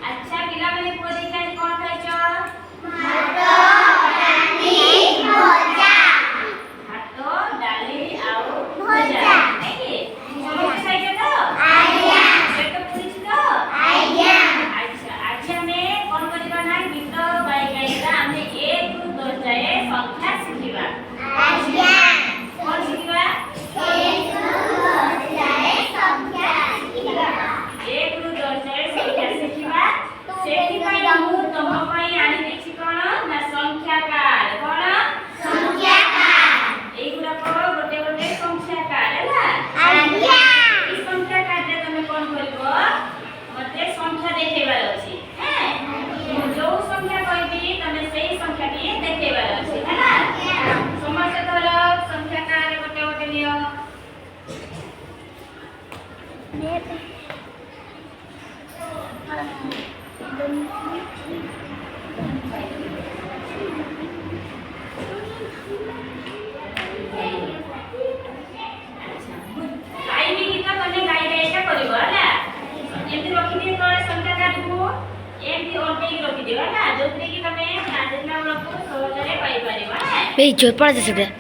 ଆଚ୍ଛା ପିଲାମାନେ ପୁଅ ଦେଖି ଆଜି କଣ ଖାଇଛ? ଭାତ ଡାଲି ଆଉ ଭଜା ନାଇଁ ସମସ୍ତେ ଖାଇଛ ତ? ପେଟ ପୁରିଛି ତ? ଆଚ୍ଛା ଆଜି ଆମେ କଣ କରିବା ନା ଗୀତ ଗାଇ ଗାଇକା ଆମେ 1 ରୁ 10 ଯାଏ ସଂଖ୍ୟା ଶିଖିବା। କଣ ଶିଖିବା? 1 ରୁ 10 ଯାଏ ସଂଖ୍ୟା ଶିଖିବା। ସେଥିପାଇଁ ମୁଁ ତମ ପାଇଁ ଆଣି ଦେଇଛି କଣ ନା ସଂଖ୍ୟା କାର୍ଡ। କଣ? এইগুড়াক গোটে গোটে সংখ্যা কার্ড ହେଲା। এই সংখ্যা কার্ডে তুমি কোন করিব মতে সংখ্যা দেখাইবার আছে। হ্যাঁ जो সংখ্যা কইবি তুমি সেই সংখ্যাটি দেখাইবার আছে ହେଲା। সমস্ত ধরো সংখ্যা কার্ড গোটে গোটে নিও। Hey, joy pala jasa deh.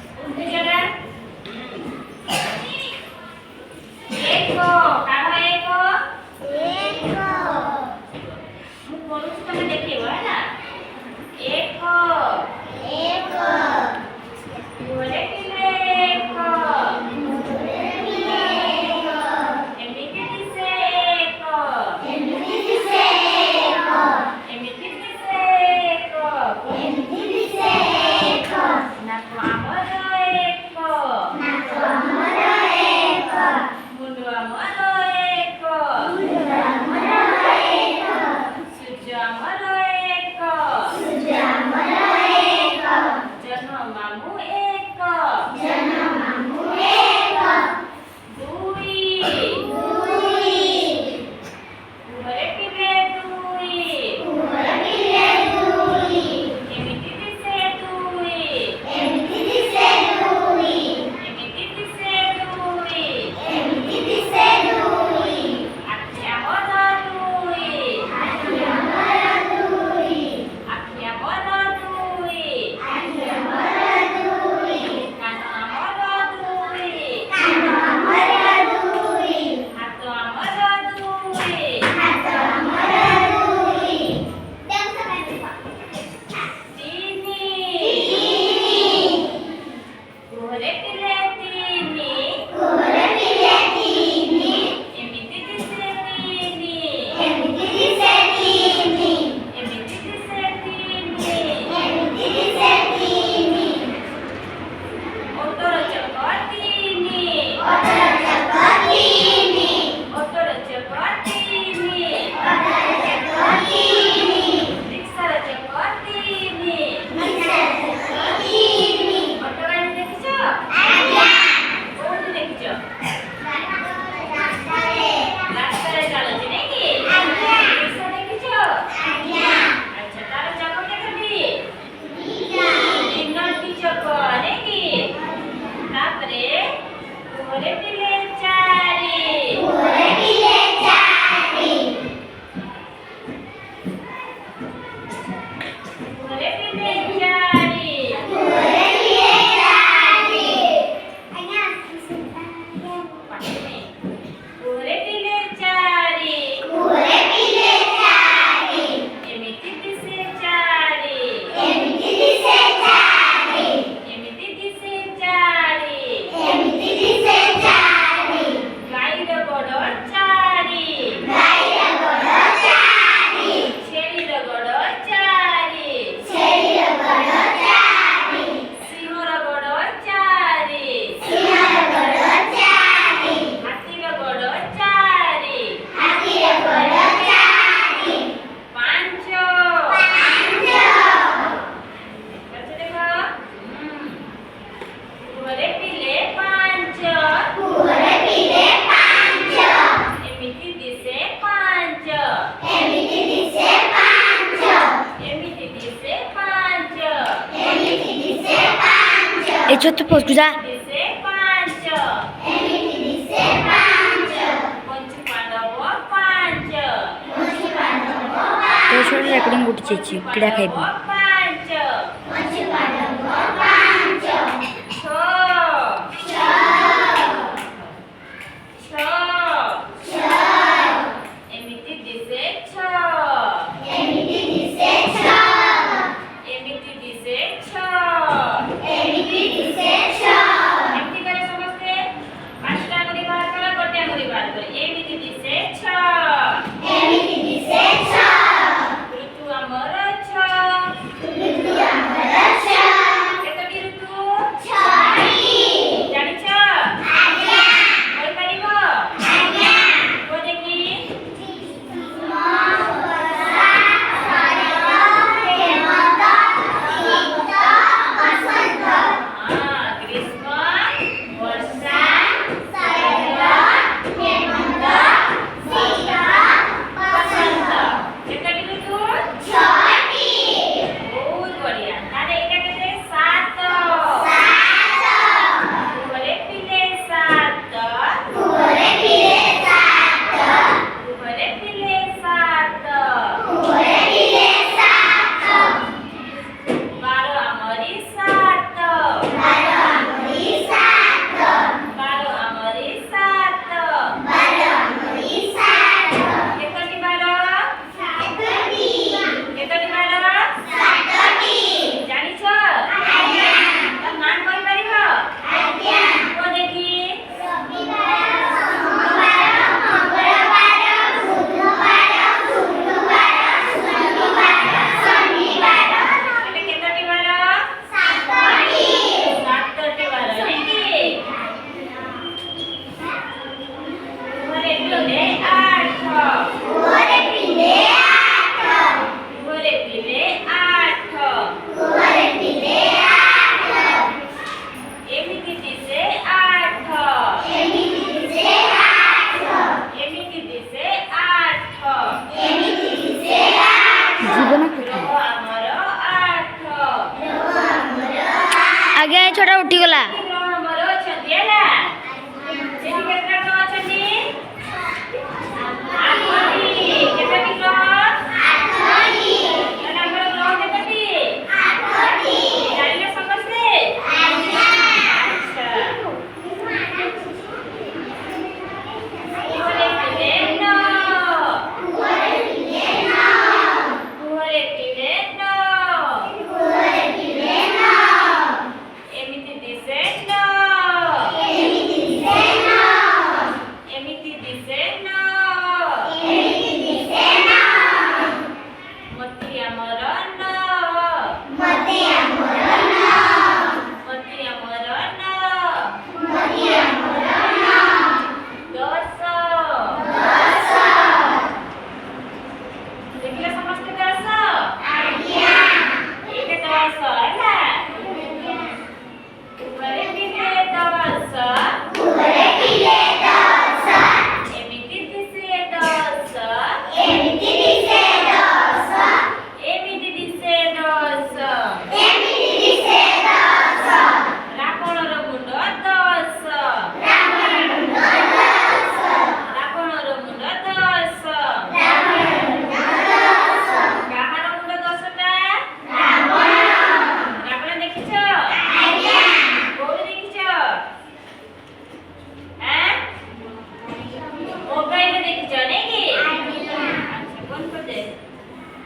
Ecco, scusa. Pancho. ଛୋଟ ରେକର୍ଡିଂ ଉଠିଛି କିଡ଼ା ଖାଇବି। 8 छोटा उठीगला।